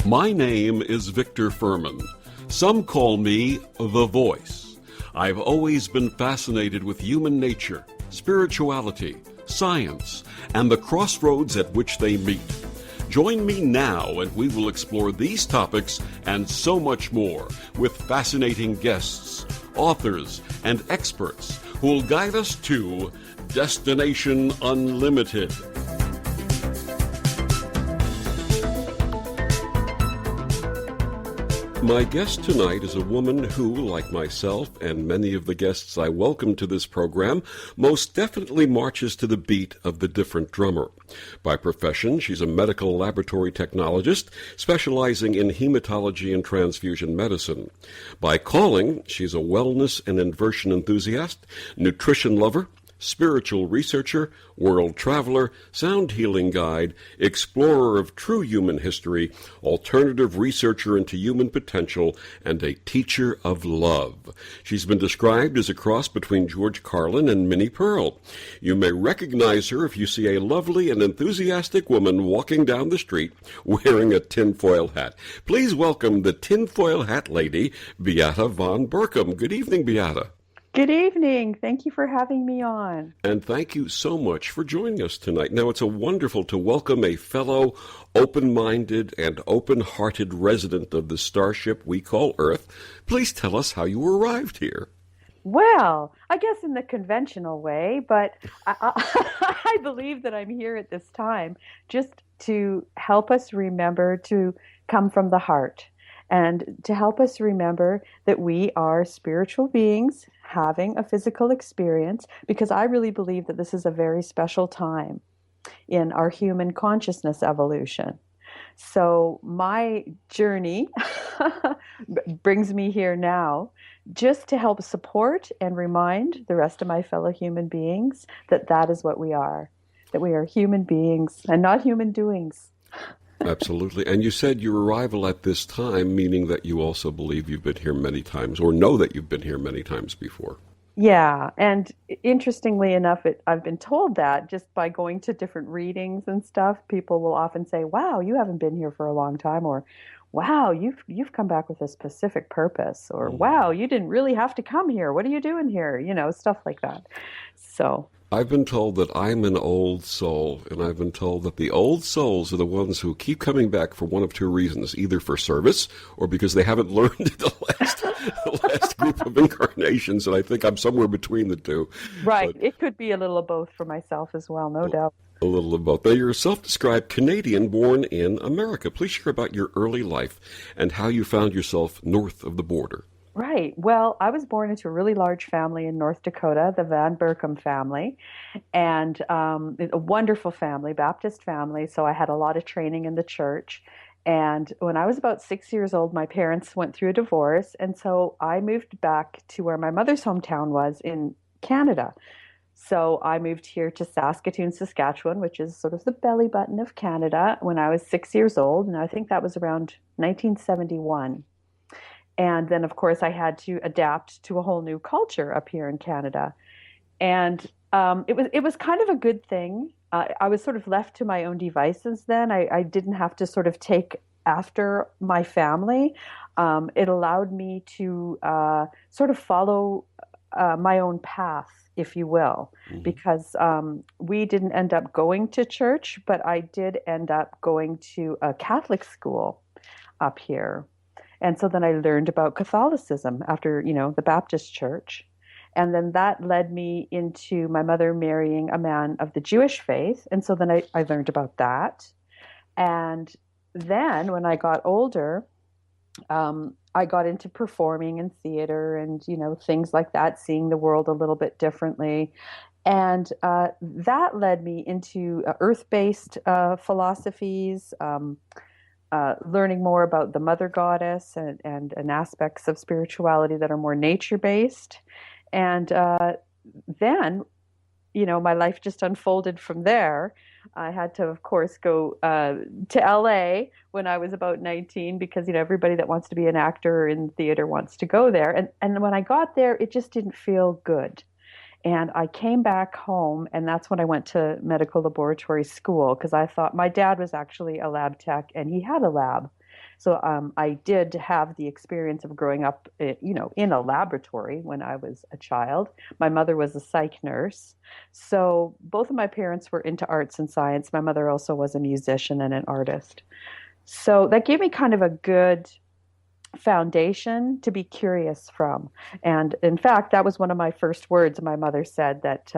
My name is Victor Furman. Some call me The Voice. I've always been fascinated with human nature, spirituality, science, and the crossroads at which they meet. Join me now and we will explore these topics and so much more with fascinating guests, authors, and experts who will guide us to Destination Unlimited. My guest tonight is a woman who, like myself and many of the guests I welcome to this program, most definitely marches to the beat of the different drummer. By profession, she's a medical laboratory technologist specializing in hematology and transfusion medicine. By calling, she's a wellness and inversion enthusiast, nutrition lover, spiritual researcher, world traveler, sound healing guide, explorer of true human history, alternative researcher into human potential, and a teacher of love. She's been described as a cross between George Carlin and Minnie Pearl. You may recognize her if you see a lovely and enthusiastic woman walking down the street wearing a tinfoil hat. Please welcome the tinfoil hat lady, Beata Van Berkom. Good evening, Beata. Good evening. Thank you for having me on. And thank you so much for joining us tonight. Now, it's wonderful to welcome a fellow open-minded and open-hearted resident of the starship we call Earth. Please tell us how you arrived here. Well, I guess in the conventional way, but I believe that I'm here at this time just to help us remember to come from the heart and to help us remember that we are spiritual beings having a physical experience, because I really believe that this is a very special time in our human consciousness evolution. So my journey brings me here now just to help support and remind the rest of my fellow human beings that that is what we are, that we are human beings and not human doings. Absolutely. And you said your arrival at this time, meaning that you also believe you've been here many times or know that you've been here many times before. Yeah. And interestingly enough, I've been told that just by going to different readings and stuff. People will often say, wow, you haven't been here for a long time, or wow, you've come back with a specific purpose, or wow, you didn't really have to come here. What are you doing here? You know, stuff like that. So I've been told that I'm an old soul, and I've been told that the old souls are the ones who keep coming back for one of two reasons, either for service or because they haven't learned the last group of incarnations, and I think I'm somewhere between the two. Right. But it could be a little of both for myself as well, no doubt. A little of both. Now, you're a self-described Canadian born in America. Please share about your early life and how you found yourself north of the border. Right. Well, I was born into a really large family in North Dakota, the Van Berkom family, and a wonderful family, Baptist family. So I had a lot of training in the church. And when I was about 6 years old, my parents went through a divorce. And so I moved back to where my mother's hometown was in Canada. So I moved here to Saskatoon, Saskatchewan, which is sort of the belly button of Canada, when I was 6 years old. And I think that was around 1971. And then, of course, I had to adapt to a whole new culture up here in Canada. And it was kind of a good thing. I was sort of left to my own devices then. I didn't have to sort of take after my family. It allowed me to sort of follow my own path, if you will, because we didn't end up going to church, but I did end up going to a Catholic school up here. And so then I learned about Catholicism after, the Baptist church. And then that led me into my mother marrying a man of the Jewish faith. And so then I learned about that. And then when I got older, I got into performing in theater and, things like that, seeing the world a little bit differently. And that led me into earth-based philosophies, learning more about the mother goddess and aspects of spirituality that are more nature-based. And then, my life just unfolded from there. I had to, of course, go to LA when I was about 19 because, everybody that wants to be an actor in theater wants to go there. And when I got there, it just didn't feel good. And I came back home, and that's when I went to medical laboratory school because I thought my dad was actually a lab tech and he had a lab. So I did have the experience of growing up, in a laboratory when I was a child. My mother was a psych nurse. So both of my parents were into arts and science. My mother also was a musician and an artist. So that gave me kind of a good foundation to be curious from. And in fact, that was one of my first words. My mother said that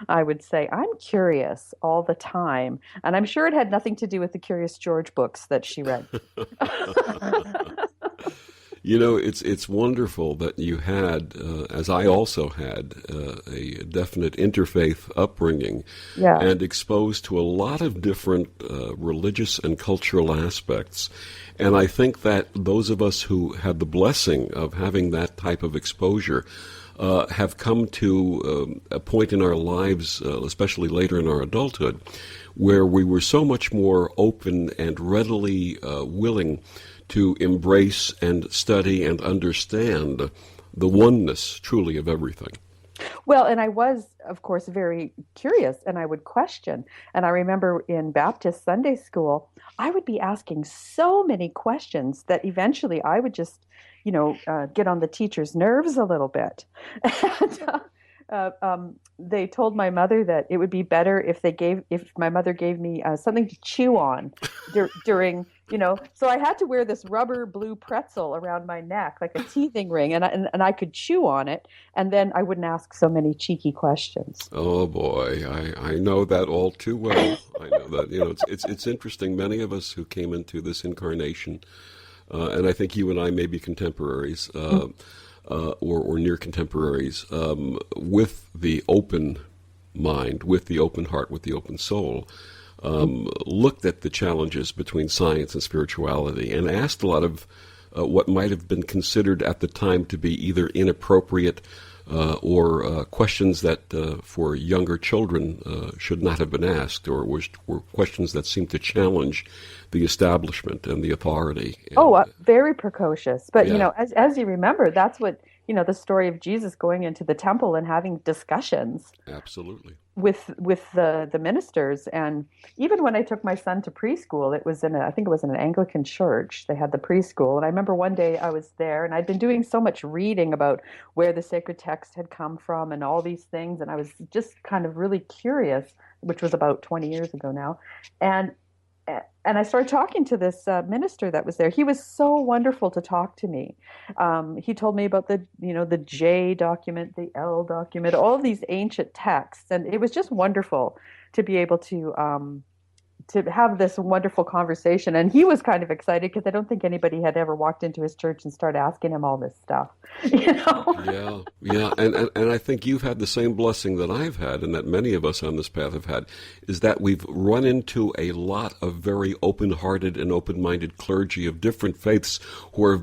I would say, I'm curious all the time. And I'm sure it had nothing to do with the Curious George books that she read. It's wonderful that you had, as I also had, a definite interfaith upbringing, Yeah. and exposed to a lot of different religious and cultural aspects. And I think that those of us who had the blessing of having that type of exposure have come to a point in our lives, especially later in our adulthood, where we were so much more open and readily willing to embrace and study and understand the oneness, truly, of everything. Well, and I was, of course, very curious and I would question. And I remember in Baptist Sunday school, I would be asking so many questions that eventually I would just, get on the teacher's nerves a little bit. And they told my mother that it would be better if my mother gave me something to chew on during, so I had to wear this rubber blue pretzel around my neck, like a teething ring, and I could chew on it, and then I wouldn't ask so many cheeky questions. Oh boy, I know that all too well. I know that, it's interesting. Many of us who came into this incarnation, and I think you and I may be contemporaries, or near contemporaries, with the open mind, with the open heart, with the open soul, looked at the challenges between science and spirituality and asked a lot of what might have been considered at the time to be either inappropriate or questions that for younger children should not have been asked, or were questions that seemed to challenge the establishment and the authority. Very precocious. But, Yeah. as you remember, that's what, the story of Jesus going into the temple and having discussions Absolutely. with the ministers. And even when I took my son to preschool, I think it was in an Anglican church. They had the preschool. And I remember one day I was there and I'd been doing so much reading about where the sacred text had come from and all these things. And I was just kind of really curious, which was about 20 years ago now. And I started talking to this minister that was there. He was so wonderful to talk to me. He told me about the J document, the L document, all of these ancient texts, and it was just wonderful to be able to have this wonderful conversation. And he was kind of excited because I don't think anybody had ever walked into his church and started asking him all this stuff. Yeah. And I think you've had the same blessing that I've had, and that many of us on this path have had, is that we've run into a lot of very open-hearted and open-minded clergy of different faiths who are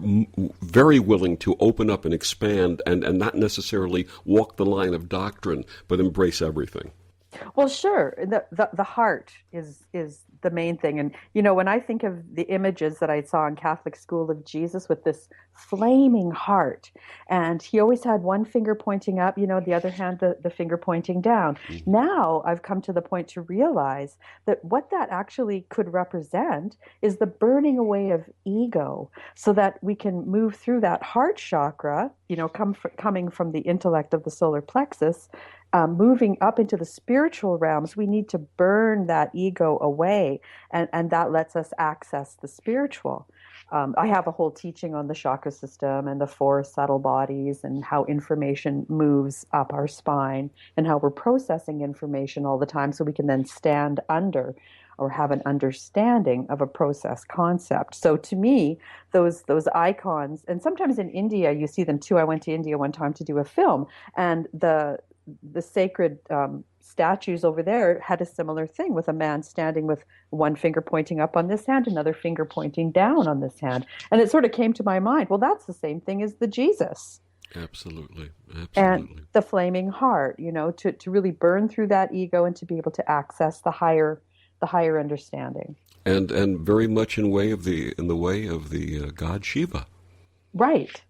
very willing to open up and expand and not necessarily walk the line of doctrine, but embrace everything. Well, sure. The heart is the main thing. And, when I think of the images that I saw in Catholic school of Jesus with this flaming heart, and he always had one finger pointing up, the other hand, the finger pointing down. Mm-hmm. Now I've come to the point to realize that what that actually could represent is the burning away of ego so that we can move through that heart chakra, coming from the intellect of the solar plexus, moving up into the spiritual realms. We need to burn that ego away, and that lets us access the spiritual. I have a whole teaching on the chakra system and the four subtle bodies and how information moves up our spine and how we're processing information all the time so we can then stand under or have an understanding of a process concept. So to me, those icons, and sometimes in India, you see them too. I went to India one time to do a film, and the sacred statues over there had a similar thing with a man standing with one finger pointing up on this hand, another finger pointing down on this hand. And it sort of came to my mind, well, that's the same thing as the Jesus. Absolutely. And the flaming heart, to really burn through that ego and to be able to access the higher understanding. And very much in the way of the god Shiva. Right.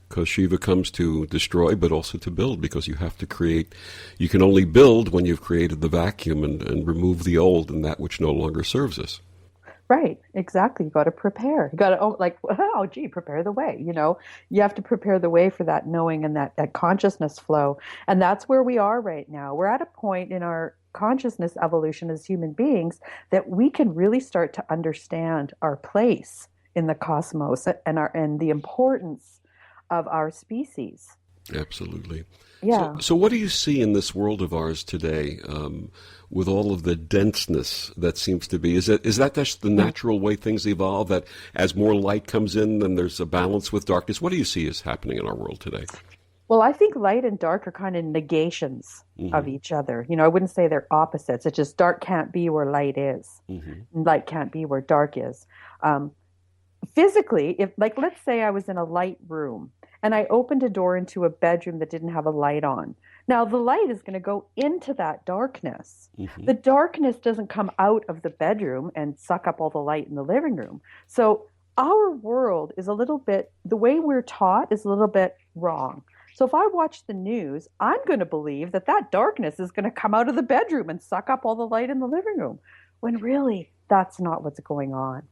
Because Shiva comes to destroy, but also to build, because you have to create. You can only build when you've created the vacuum and remove the old and that which no longer serves us. Right, exactly. You got to prepare. You got to, oh, like, oh, gee, prepare the way. You have to prepare the way for that knowing and that consciousness flow. And that's where we are right now. We're at a point in our consciousness evolution as human beings that we can really start to understand our place in the cosmos and the importance of our species. Absolutely. So, Yeah. so what do you see in this world of ours today, with all of the denseness that seems to be? Is that just the natural way things evolve? That as more light comes in, then there's a balance with darkness. What do you see is happening in our world today? Well, I think light and dark are kind of negations of Hmm. each other. I wouldn't say they're opposites. It's just dark can't be where light is, Hmm. and light can't be where dark is. Um, Physically, if like let's say I was in a light room and I opened a door into a bedroom that didn't have a light on. Now the light is going to go into that darkness. Hmm. The darkness doesn't come out of the bedroom and suck up all the light in the living room. So our world is a little bit, the way we're taught is a little bit wrong. So if I watch the news, I'm going to believe that that darkness is going to come out of the bedroom and suck up all the light in the living room, when really that's not what's going on.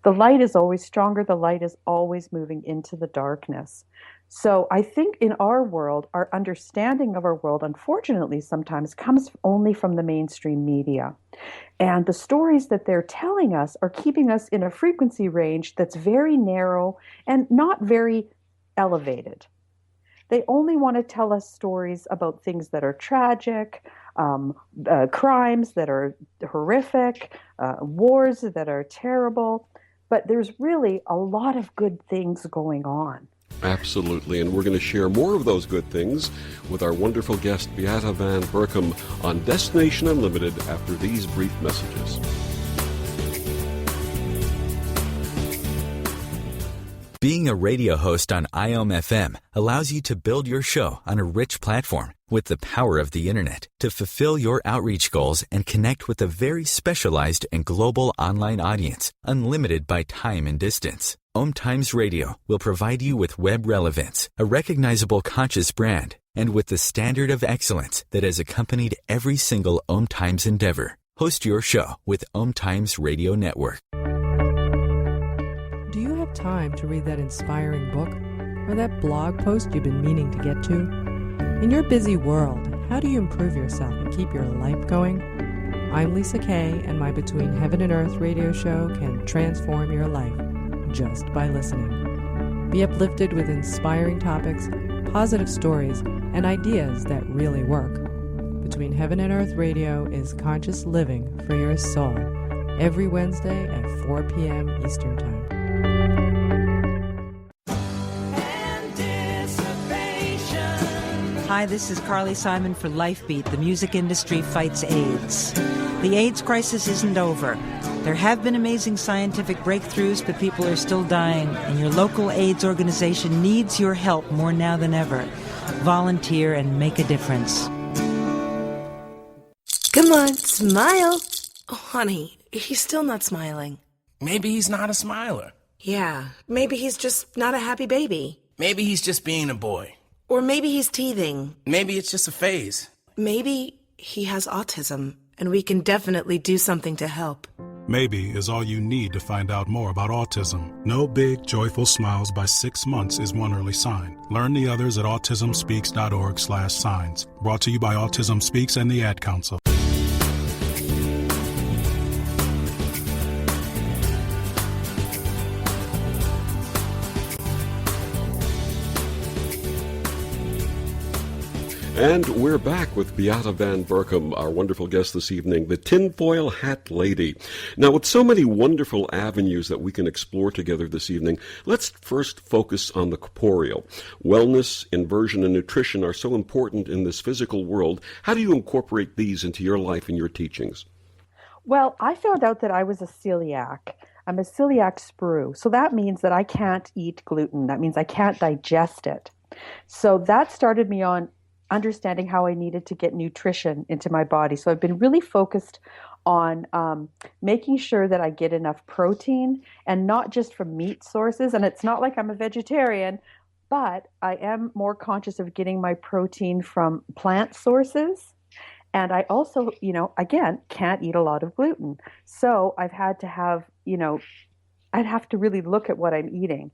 The light is always stronger. The light is always moving into the darkness. So I think in our world, our understanding of our world, unfortunately, sometimes comes only from the mainstream media. And the stories that they're telling us are keeping us in a frequency range that's very narrow and not very elevated. They only want to tell us stories about things that are tragic, crimes that are horrific, wars that are terrible. But there's really a lot of good things going on. Absolutely, and we're going to share more of those good things with our wonderful guest, Beata Van Berkom, on Destination Unlimited after these brief messages. Being a radio host on IOM-FM allows you to build your show on a rich platform with the power of the Internet to fulfill your outreach goals and connect with a very specialized and global online audience, unlimited by time and distance. OMTimes Radio will provide you with web relevance, a recognizable conscious brand, and with the standard of excellence that has accompanied every single OMTimes endeavor. Host your show with OMTimes Radio Network. Do you have time to read that inspiring book or that blog post you've been meaning to get to? In your busy world, how do you improve yourself and keep your life going? I'm Lisa Kay, and my Between Heaven and Earth radio show can transform your life just by listening. Be uplifted with inspiring topics, positive stories, and ideas that really work. Between Heaven and Earth Radio is conscious living for your soul, every Wednesday at 4 p.m. Eastern Time. Hi, this is Carly Simon for LifeBeat. The music industry fights AIDS. The AIDS crisis isn't over. There have been amazing scientific breakthroughs, but people are still dying, and your local AIDS organization needs your help more now than ever. Volunteer and make a difference. Come on, smile. Oh, honey, he's still not smiling. Maybe he's not a smiler. Yeah, maybe he's just not a happy baby. Maybe he's just being a boy. Or maybe he's teething. Maybe it's just a phase. Maybe he has autism, and we can definitely do something to help. Maybe is all you need to find out more about autism. No big, joyful smiles by 6 months is one early sign. Learn the others at autismspeaks.org/signs. Brought to you by Autism Speaks and the Ad Council. And we're back with Beata Van Berkom, our wonderful guest this evening, the Tinfoil Hat Lady. Now, with so many wonderful avenues that we can explore together this evening, let's first focus on the corporeal. Wellness, inversion, and nutrition are so important in this physical world. How do you incorporate these into your life and your teachings? Well, I found out that I was a celiac. I'm a celiac sprue. So that means that I can't eat gluten. That means I can't digest it. So that started me on understanding how I needed to get nutrition into my body. So I've been really focused on making sure that I get enough protein, and not just from meat sources. And it's not like I'm a vegetarian, but I am more conscious of getting my protein from plant sources. And I also, again, can't eat a lot of gluten. So I've had to have, I'd have to really look at what I'm eating.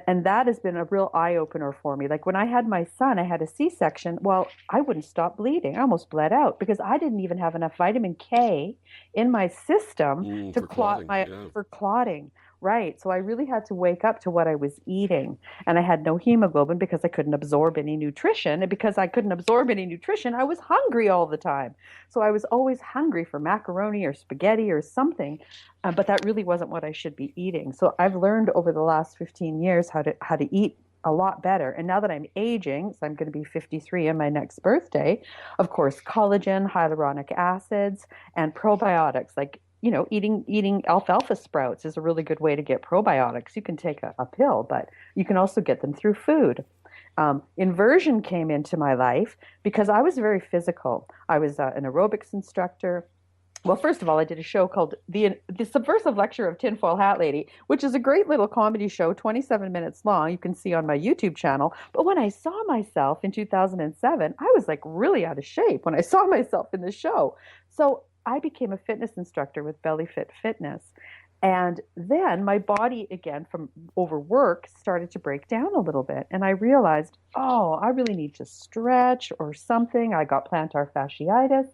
And that has been a real eye opener for me. Like when I had my son, I had a C-section. Well, I wouldn't stop bleeding. I almost bled out because I didn't even have enough vitamin K in my system to for clot clotting, for clotting. Right. So I really had to wake up to what I was eating. And I had no hemoglobin because I couldn't absorb any nutrition. And because I couldn't absorb any nutrition, I was hungry all the time. So I was always hungry for macaroni or spaghetti or something. But that really wasn't what I should be eating. So I've learned over the last 15 years how to eat a lot better. And now that I'm aging, so I'm going to be 53 on my next birthday, of course, collagen, hyaluronic acids, and probiotics like eating alfalfa sprouts is a really good way to get probiotics. You can take a pill, but you can also get them through food. Inversion came into my life because I was very physical. I was an aerobics instructor. Well, first of all, I did a show called The Subversive Lecture of Tinfoil Hat Lady, which is a great little comedy show, 27 minutes long. You can see on my YouTube channel. But when I saw myself in 2007, I was like really out of shape when I saw myself in the show. So I became a fitness instructor with Belly Fit Fitness. And then my body, again, from overwork, started to break down a little bit. And I realized, I really need to stretch or something. I got plantar fasciitis.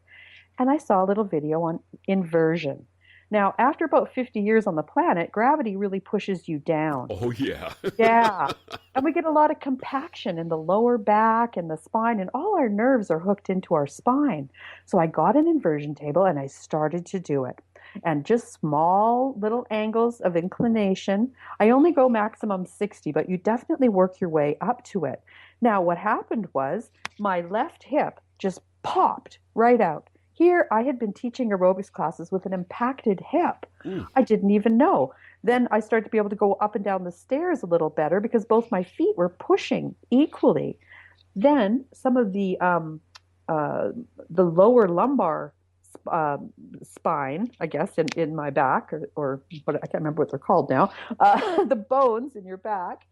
And I saw a little video on inversion. Now, after about 50 years on the planet, gravity really pushes you down. Oh, yeah. Yeah. And we get a lot of compaction in the lower back and the spine, and all our nerves are hooked into our spine. So I got an inversion table and I started to do it. And just small little angles of inclination. I only go maximum 60, but you definitely work your way up to it. Now, what happened was my left hip just popped right out. Here, I had been teaching aerobics classes with an impacted hip. I didn't even know. Then I started to be able to go up and down the stairs a little better because both my feet were pushing equally. Then some of the lower lumbar spine, I guess, in my back, or what, I can't remember what they're called now, the bones in your back.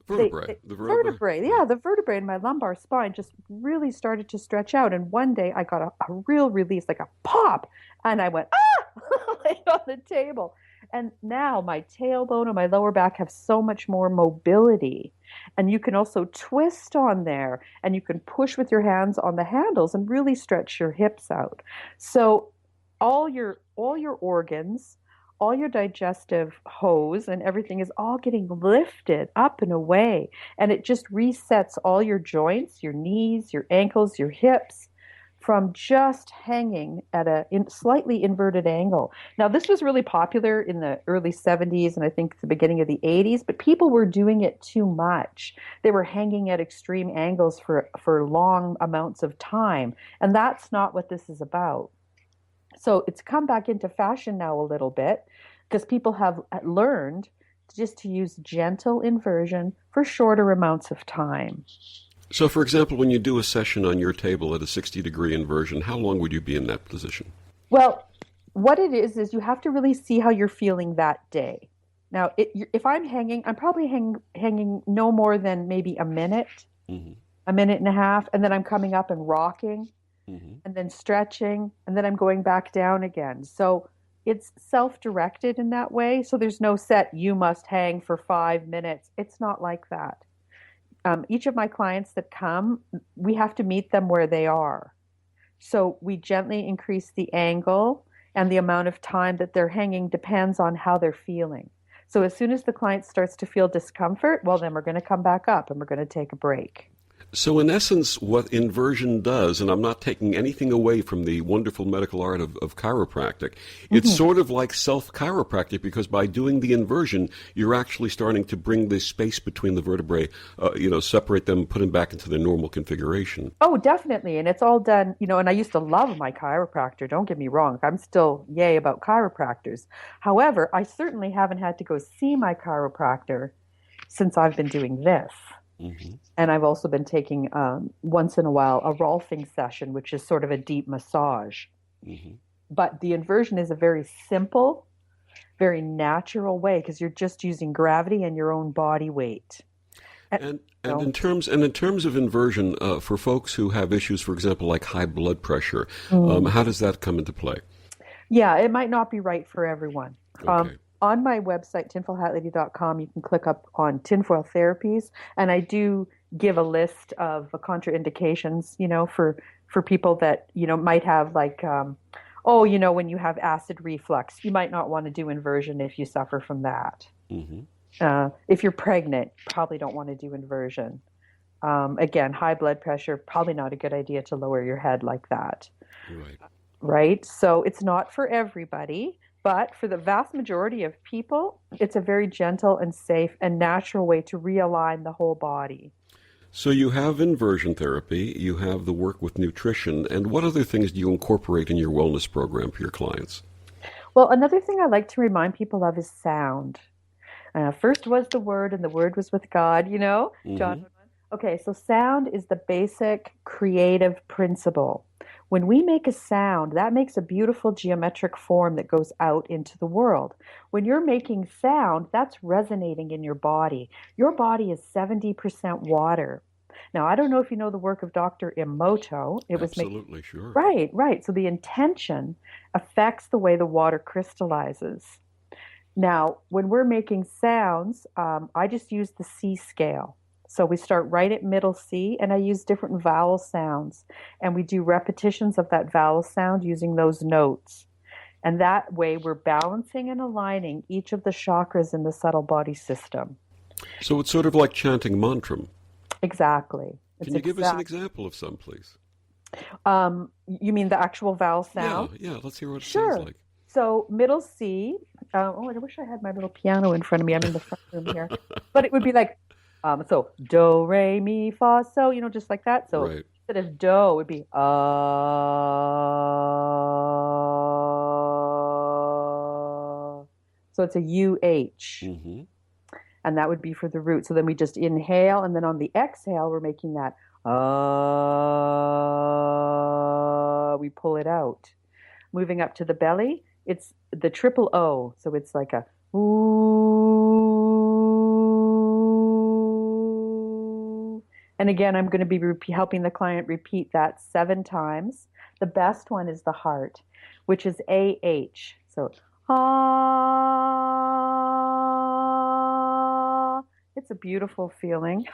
Vertebrae. The vertebrae. Yeah, the vertebrae in my lumbar spine just really started to stretch out. And one day I got a real release, like a pop, and I went, like on the table. And now my tailbone and my lower back have so much more mobility. And you can also twist on there, and you can push with your hands on the handles and really stretch your hips out. So all your organs, all your digestive hose and everything is all getting lifted up and away. And it just resets all your joints, your knees, your ankles, your hips from just hanging at a slightly inverted angle. Now, this was really popular in the early 70s and I think the beginning of the 80s, but people were doing it too much. They were hanging at extreme angles for long amounts of time. And that's not what this is about. So it's come back into fashion now a little bit because people have learned just to use gentle inversion for shorter amounts of time. So, for example, when you do a session on your table at a 60-degree inversion, how long would you be in that position? Well, what it is you have to really see how you're feeling that day. Now, if I'm hanging, I'm probably hanging no more than maybe a minute and a half, and then I'm coming up and rocking. And then stretching, and then I'm going back down again. So it's self-directed in that way. So there's no set, you must hang for 5 minutes. It's not like that. Each of my clients that come, we have to meet them where they are. So we gently increase the angle, and the amount of time that they're hanging depends on how they're feeling. So as soon as the client starts to feel discomfort, well, then we're going to come back up and we're going to take a break. So in essence, what inversion does, and I'm not taking anything away from the wonderful medical art of chiropractic, it's sort of like self-chiropractic because by doing the inversion, you're actually starting to bring the space between the vertebrae, separate them, put them back into their normal configuration. Oh, definitely. And it's all done, and I used to love my chiropractor. Don't get me wrong. I'm still yay about chiropractors. However, I certainly haven't had to go see my chiropractor since I've been doing this. And I've also been taking, once in a while, a Rolfing session, which is sort of a deep massage. But the inversion is a very simple, very natural way because you're just using gravity and your own body weight. And in terms of inversion, for folks who have issues, for example, like high blood pressure, how does that come into play? Yeah, it might not be right for everyone. Okay. On my website, tinfoilhatlady.com, you can click up on tinfoil therapies, and I do give a list of contraindications, for people that, might have like, when you have acid reflux, you might not want to do inversion if you suffer from that. Mm-hmm. If you're pregnant, probably don't want to do inversion. Again, high blood pressure, probably not a good idea to lower your head like that. Right. Right? So it's not for everybody, but for the vast majority of people, it's a very gentle and safe and natural way to realign the whole body. So you have inversion therapy, you have the work with nutrition, and what other things do you incorporate in your wellness program for your clients? Well, another thing I like to remind people of is sound. First was the Word, and the Word was with God, Mm-hmm. John. Okay, so sound is the basic creative principle. When we make a sound, that makes a beautiful geometric form that goes out into the world. When you're making sound, that's resonating in your body. Your body is 70% water. Now, I don't know if you know the work of Dr. Emoto. Absolutely, sure. Right. So the intention affects the way the water crystallizes. Now, when we're making sounds, I just use the C scale. So we start right at middle C, and I use different vowel sounds. And we do repetitions of that vowel sound using those notes. And that way we're balancing and aligning each of the chakras in the subtle body system. So it's sort of like chanting mantram. Exactly. Can you give us an example of some, please? You mean the actual vowel sound? Yeah. Let's hear what it Sure. sounds like. So middle C. I wish I had my little piano in front of me. I'm in the front room here. But it would be like, so do, re, mi, fa, so, just like that. So right. Instead of do, it would be So it's a UH. Mm-hmm. And that would be for the root. So then we just inhale, and then on the exhale, we're making that we pull it out. Moving up to the belly, it's the triple O. So it's like a ooh. And again, I'm going to be helping the client repeat that 7 times. The best one is the heart, which is AH. So it's a beautiful feeling.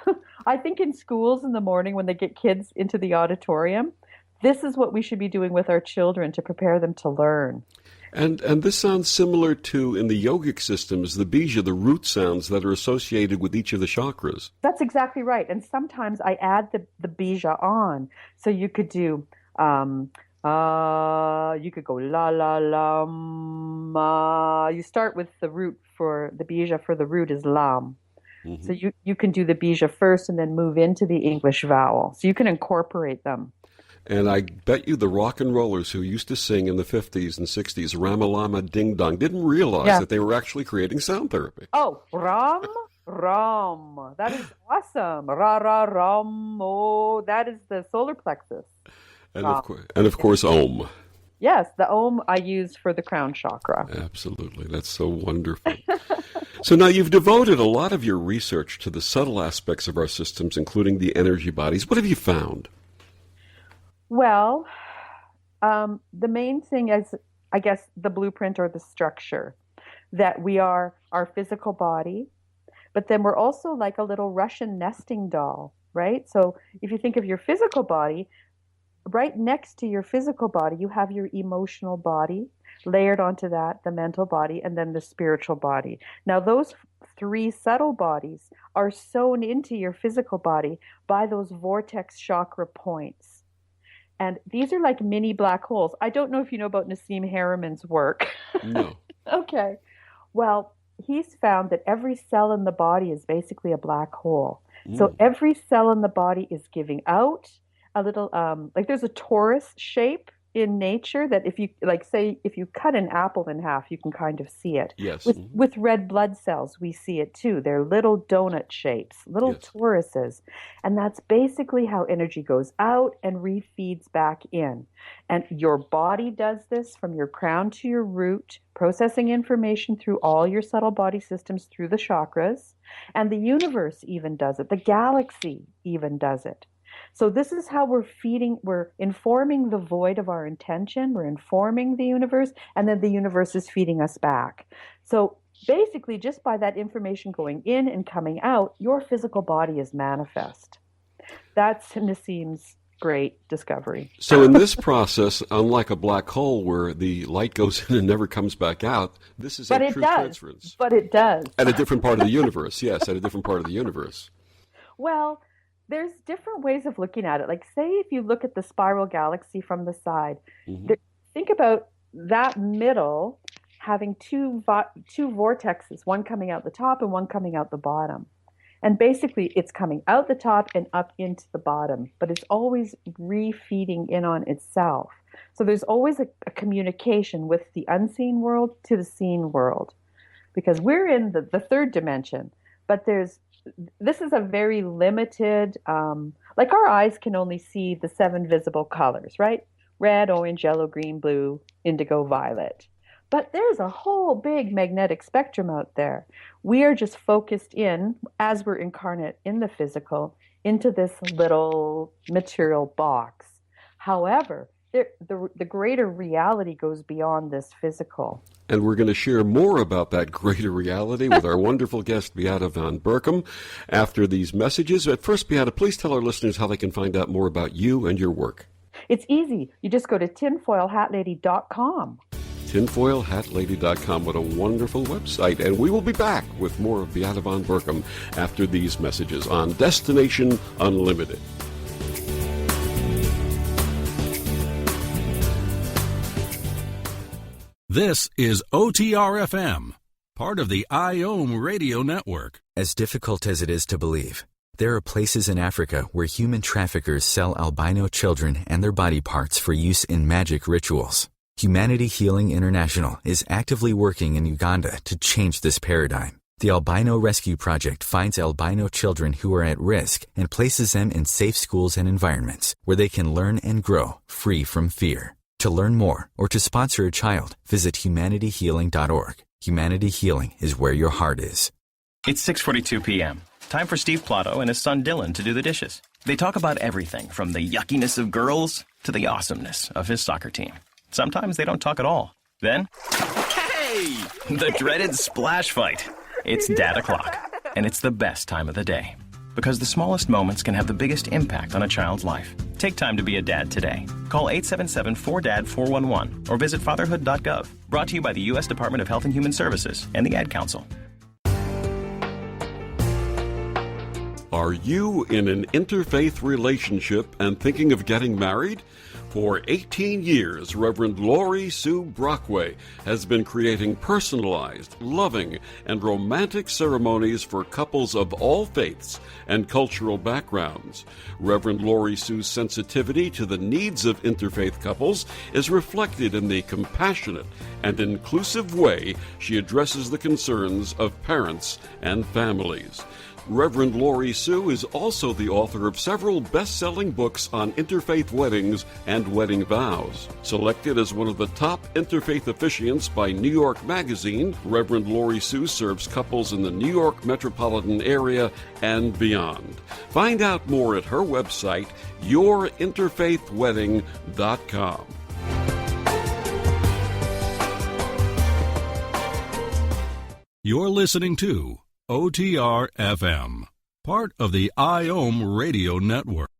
I think in schools in the morning when they get kids into the auditorium, this is what we should be doing with our children to prepare them to learn. And this sounds similar to, in the yogic systems, the bija, the root sounds that are associated with each of the chakras. That's exactly right. And sometimes I add the bija on. So you could do, you could go la la lam. You start with the root for the bija for the root is lam. Mm-hmm. So you can do the bija first and then move into the English vowel. So you can incorporate them. And I bet you the rock and rollers who used to sing in the 50s and 60s, Ramalama Ding Dong, didn't realize that they were actually creating sound therapy. Oh, Ram, Ram. That is awesome. Ra, ra, Ram. Oh, that is the solar plexus. And of course, Om. Yes, the Om I use for the crown chakra. Absolutely. That's so wonderful. So now you've devoted a lot of your research to the subtle aspects of our systems, including the energy bodies. What have you found? Well, the main thing is, I guess, the blueprint or the structure, that we are our physical body, but then we're also like a little Russian nesting doll, right? So if you think of your physical body, right next to your physical body, you have your emotional body, layered onto that, the mental body, and then the spiritual body. Now, those 3 subtle bodies are sewn into your physical body by those vortex chakra points. And these are like mini black holes. I don't know if you know about Nassim Haramehn's work. No. Okay. Well, he's found that every cell in the body is basically a black hole. So every cell in the body is giving out a little, like there's a torus shape in nature that if you, like, say, if you cut an apple in half, you can kind of see it. Yes. With red blood cells, we see it too. They're little donut shapes, little Yes. toruses. And that's basically how energy goes out and refeeds back in. And your body does this from your crown to your root, processing information through all your subtle body systems through the chakras. And the universe even does it. The galaxy even does it. So this is how we're informing the void of our intention, we're informing the universe, and then the universe is feeding us back. So basically, just by that information going in and coming out, your physical body is manifest. That's Nassim's great discovery. So in this process, unlike a black hole where the light goes in and never comes back out, this is a true transference. But it does. At a different part of the universe, yes, at a different part of the universe. Well, there's different ways of looking at it. Like, say, if you look at the spiral galaxy from the side, think about that middle having two vortexes, one coming out the top and one coming out the bottom. And basically, it's coming out the top and up into the bottom, but it's always refeeding in on itself. So there's always a communication with the unseen world to the seen world, because we're in the third dimension, but this is a very limited, like our eyes can only see the 7 visible colors, right? Red, orange, yellow, green, blue, indigo, violet. But there's a whole big magnetic spectrum out there. We are just focused in, as we're incarnate in the physical, into this little material box. However, the greater reality goes beyond this physical. And we're going to share more about that greater reality with our wonderful guest, Beata Van Berkom, after these messages. But first, Beata, please tell our listeners how they can find out more about you and your work. It's easy. You just go to tinfoilhatlady.com. tinfoilhatlady.com. What a wonderful website. And we will be back with more of Beata Van Berkom after these messages on Destination Unlimited. This is OTR-FM, part of the IOM radio network. As difficult as it is to believe, there are places in Africa where human traffickers sell albino children and their body parts for use in magic rituals. Humanity Healing International is actively working in Uganda to change this paradigm. The Albino Rescue Project finds albino children who are at risk and places them in safe schools and environments where they can learn and grow free from fear. To learn more or to sponsor a child, visit humanityhealing.org. Humanity Healing is where your heart is. It's 6:42 p.m. Time for Steve Plato and his son Dylan to do the dishes. They talk about everything from the yuckiness of girls to the awesomeness of his soccer team. Sometimes they don't talk at all. Then, hey! The dreaded splash fight. It's Dad o'clock, and it's the best time of the day. Because the smallest moments can have the biggest impact on a child's life. Take time to be a dad today. Call 877-4DAD-411 or visit fatherhood.gov. Brought to you by the U.S. Department of Health and Human Services and the Ad Council. Are you in an interfaith relationship and thinking of getting married? For 18 years, Reverend Laurie Sue Brockway has been creating personalized, loving, and romantic ceremonies for couples of all faiths and cultural backgrounds. Reverend Laurie Sue's sensitivity to the needs of interfaith couples is reflected in the compassionate and inclusive way she addresses the concerns of parents and families. Reverend Laurie Sue is also the author of several best-selling books on interfaith weddings and wedding vows. Selected as one of the top interfaith officiants by New York Magazine, Reverend Laurie Sue serves couples in the New York metropolitan area and beyond. Find out more at her website, yourinterfaithwedding.com. You're listening to OTR-FM, part of the IOM radio network.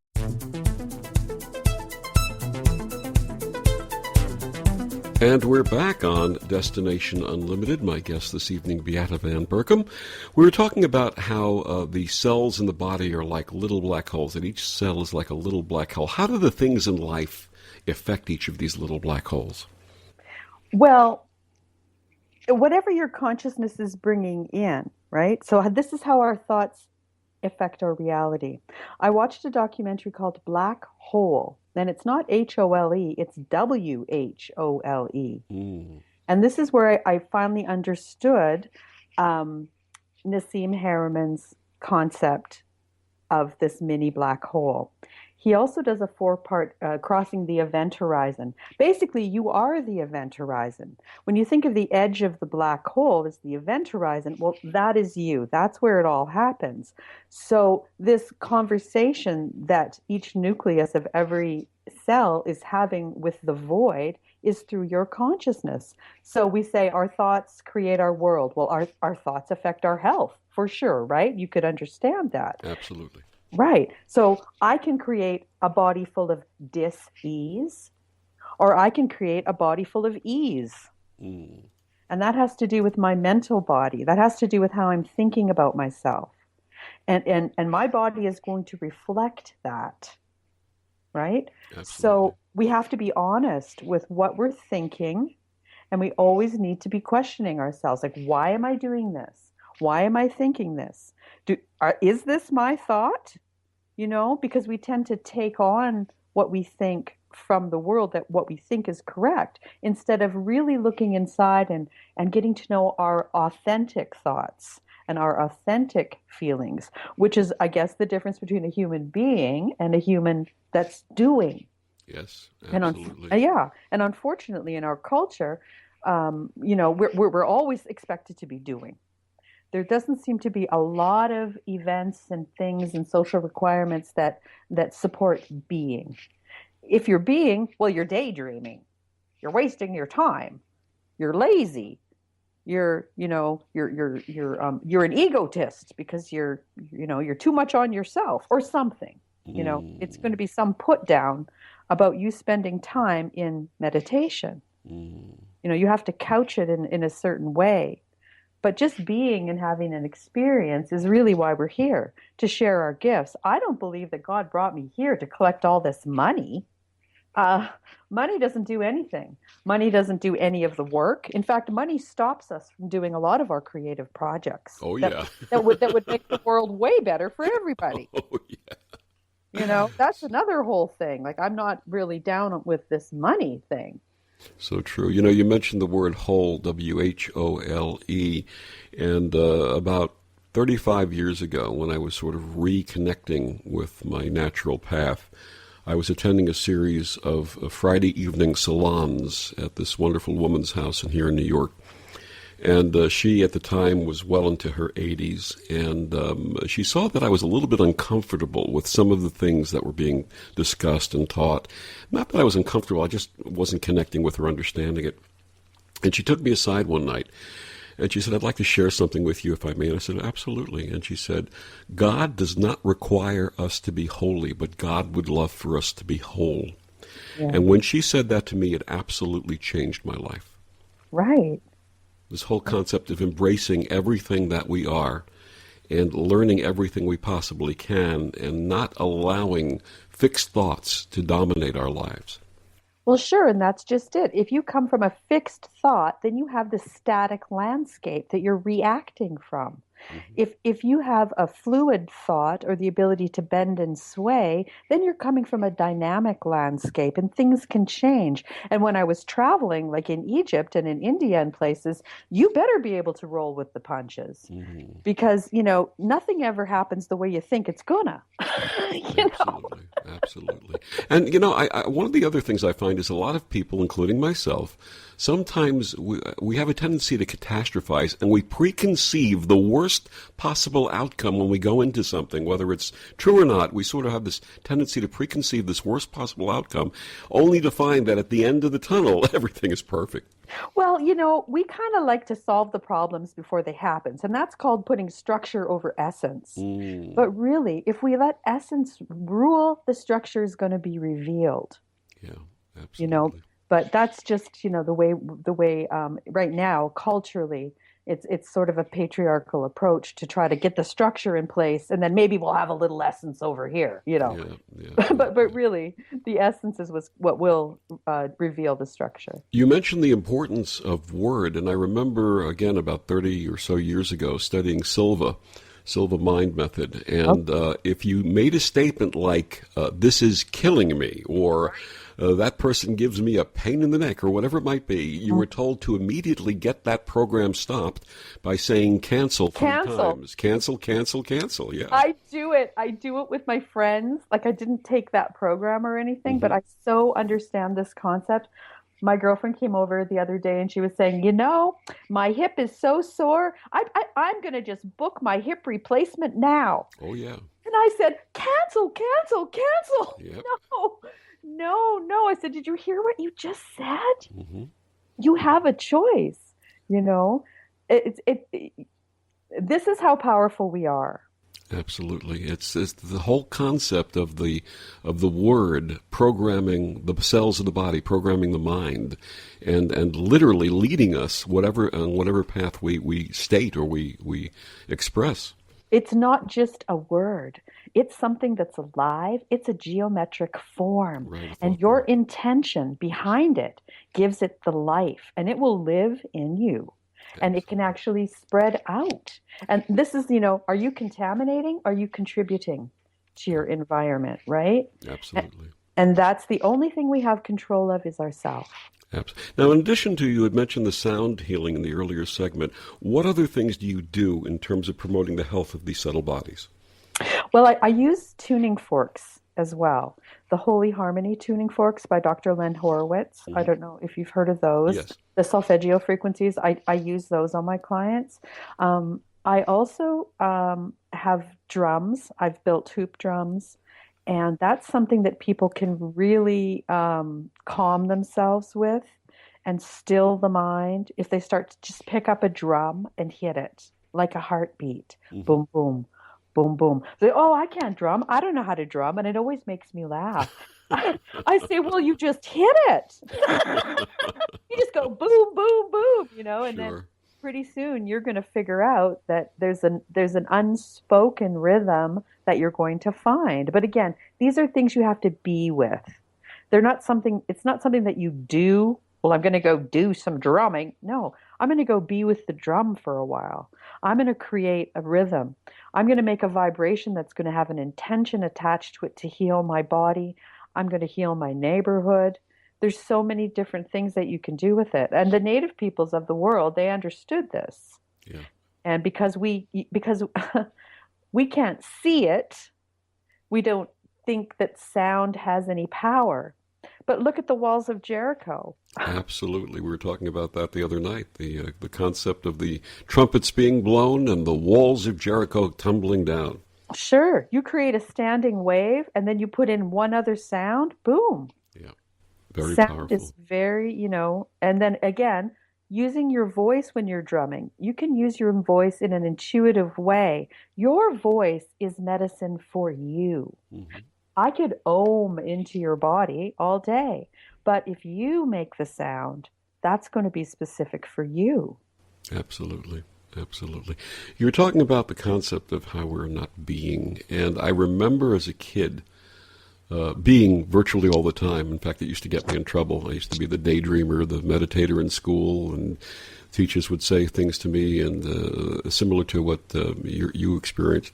And we're back on Destination Unlimited. My guest this evening, Beata Van Berkom. We were talking about how the cells in the body are like little black holes, and each cell is like a little black hole. How do the things in life affect each of these little black holes? Well, whatever your consciousness is bringing in, right? So this is how our thoughts affect our reality. I watched a documentary called Black Hole, and it's not Hole, it's Whole. And this is where I finally understood Nassim Haramehn's concept of this mini black hole. He also does a 4-part crossing the event horizon. Basically, you are the event horizon. When you think of the edge of the black hole as the event horizon, well, that is you. That's where it all happens. So this conversation that each nucleus of every cell is having with the void is through your consciousness. So we say our thoughts create our world. Well, our thoughts affect our health, for sure, right? You could understand that. Absolutely. Right. So I can create a body full of dis-ease, or I can create a body full of ease. And that has to do with my mental body. That has to do with how I'm thinking about myself. And my body is going to reflect that. Right? Absolutely. So we have to be honest with what we're thinking, and we always need to be questioning ourselves. Like, why am I doing this? Why am I thinking this? Is this my thought? You know, because we tend to take on what we think from the world, that what we think is correct, instead of really looking inside and getting to know our authentic thoughts and our authentic feelings, which is, I guess, the difference between a human being and a human that's doing. Yes, absolutely. And unfortunately, in our culture, you know, we're always expected to be doing. There doesn't seem to be a lot of events and things and social requirements that support being. If you're being, well, you're daydreaming. You're wasting your time. You're lazy. You're an egotist because you're too much on yourself or something. You know, it's going to be some put down about you spending time in meditation. You know, you have to couch it in a certain way. But just being and having an experience is really why we're here, to share our gifts. I don't believe that God brought me here to collect all this money. Money doesn't do anything. Money doesn't do any of the work. In fact, money stops us from doing a lot of our creative projects. Oh, yeah. that would make the world way better for everybody. Oh, yeah. You know, that's another whole thing. Like, I'm not really down with this money thing. So true. You know, you mentioned the word whole, W-H-O-L-E, and about 35 years ago, when I was sort of reconnecting with my natural path, I was attending a series of Friday evening salons at this wonderful woman's house here in New York. And she, at the time, was well into her 80s, and she saw that I was a little bit uncomfortable with some of the things that were being discussed and taught. Not that I was uncomfortable, I just wasn't connecting with her, understanding it. And she took me aside one night, and she said, "I'd like to share something with you, if I may." And I said, "Absolutely." And she said, "God does not require us to be holy, but God would love for us to be whole." Yeah. And when she said that to me, it absolutely changed my life. Right. This whole concept of embracing everything that we are and learning everything we possibly can and not allowing fixed thoughts to dominate our lives. Well, sure, and that's just it. If you come from a fixed thought, then you have the static landscape that you're reacting from. If you have a fluid thought or the ability to bend and sway, then you're coming from a dynamic landscape and things can change. And when I was traveling, like in Egypt and in India and places, you better be able to roll with the punches because, you know, nothing ever happens the way you think it's gonna. Absolutely. And, you know, I one of the other things I find is a lot of people, including myself, sometimes we have a tendency to catastrophize and we preconceive the worst possible outcome when we go into something, whether it's true or not. We sort of have this tendency to preconceive this worst possible outcome, only to find that at the end of the tunnel, everything is perfect. Well, you know, we kind of like to solve the problems before they happen, and that's called putting structure over essence. But really, if we let essence rule, the structure is going to be revealed. Yeah, absolutely. You know, but that's just, you know, the way right now, culturally, it's sort of a patriarchal approach to try to get the structure in place, and then maybe we'll have a little essence over here, you know. Yeah, but really, the essence is what will reveal the structure. You mentioned the importance of word, and I remember, again, about 30 or so years ago, studying Silva, Silva Mind Method. And if you made a statement like, this is killing me, or that person gives me a pain in the neck, or whatever it might be, you were told to immediately get that program stopped by saying cancel 3 times. Cancel, cancel, cancel. Yeah. I do it. I do it with my friends. Like, I didn't take that program or anything, but I so understand this concept. My girlfriend came over the other day and she was saying, my hip is so sore. I'm going to just book my hip replacement now. Oh, yeah. And I said, cancel, cancel, cancel. Yep. No. I said, did you hear what you just said? You have a choice. This is how powerful we are. Absolutely. It's the whole concept of the word programming the cells of the body, programming the mind, and literally leading us on whatever path we state or we express. It's not just a word. It's something that's alive. It's a geometric form. Right, and your intention behind it gives it the life, and it will live in you. And it can actually spread out. And this is, are you contaminating? Are you contributing to your environment, right? Absolutely. And that's the only thing we have control of is ourselves. Now, in addition to, you had mentioned the sound healing in the earlier segment, what other things do you do in terms of promoting the health of these subtle bodies? Well, I use tuning forks as well. The Holy Harmony tuning forks by Dr. Len Horowitz. I don't know if you've heard of those. Yes. The solfeggio frequencies, I use those on my clients. I also have drums. I've built hoop drums. And that's something that people can really calm themselves with and still the mind if they start to just pick up a drum and hit it like a heartbeat. Boom, boom. Boom, boom. Say, I can't drum. I don't know how to drum. And it always makes me laugh. I say, well, you just hit it. You just go boom, boom, boom, and then pretty soon you're going to figure out that there's an unspoken rhythm that you're going to find. But again, these are things you have to be with. It's not something that you do. Well, I'm going to go do some drumming. No, I'm going to go be with the drum for a while. I'm going to create a rhythm. I'm going to make a vibration that's going to have an intention attached to it to heal my body. I'm going to heal my neighborhood. There's so many different things that you can do with it. And the native peoples of the world, they understood this. Yeah. And because we can't see it, we don't think that sound has any power. But look at the walls of Jericho. Absolutely. We were talking about that the other night, the concept of the trumpets being blown and the walls of Jericho tumbling down. Sure. You create a standing wave, and then you put in one other sound, boom. Yeah. Very sound powerful. Is very, and then again, using your voice when you're drumming. You can use your voice in an intuitive way. Your voice is medicine for you. Mm-hmm. I could ohm into your body all day, but if you make the sound, that's going to be specific for you. Absolutely. Absolutely. You were talking about the concept of how we're not being, and I remember as a kid being virtually all the time. In fact, it used to get me in trouble. I used to be the daydreamer, the meditator in school, and teachers would say things to me and similar to what you experienced.